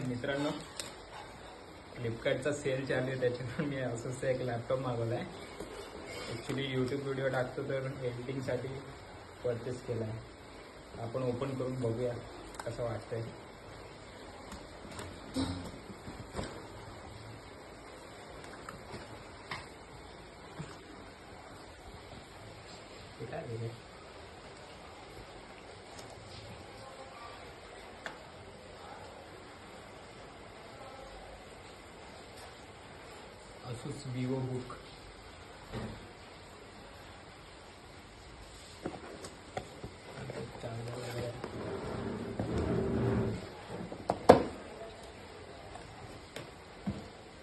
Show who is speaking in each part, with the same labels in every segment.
Speaker 1: मित्रांनो, फ्लिपकार्टचा सेल चालू आहे, त्याच्यामुळे मी असंच एक लॅपटॉप मागवला आहे. ॲक्च्युली यूट्यूब व्हिडिओ टाकतो तर एडिटिंगसाठी परचेस केला आहे. आपण ओपन करून बघूया कसं वाटतंय. काय आहे Asus VivoBook.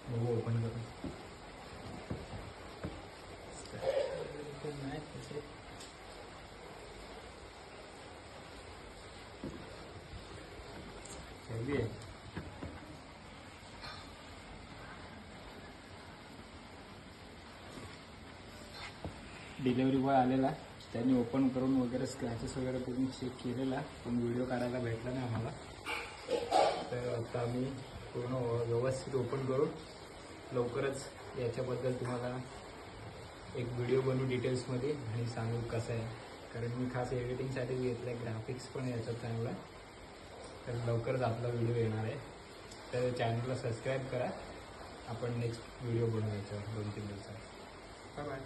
Speaker 1: बघू ओपन करून. नाही तसे हेवी आहे. डिलेवरी बॉय आलेला, त्यांनी ओपन करून वगैरे स्क्रॅचेस वगैरे पूर्ण चेक केलेला, पण व्हिडिओ काढायला भेटला नाही आम्हाला. तर आता आम्ही पूर्ण व्यवस्थित ओपन करून लवकरच याच्याबद्दल तुम्हाला एक व्हिडिओ बनवू डिटेल्समध्ये आणि सांगू कसं आहे. कारण मी खास एडिटिंगसाठी घेतलं आहे, ग्राफिक्स पण याच्यात चांगला आहे. तर लवकरच आपला व्हिडिओ येणार आहे. तर चॅनलला सबस्क्राईब करा. आपण नेक्स्ट व्हिडिओ बनवू याच्यावर 2-3 दिवसात. Bye bye.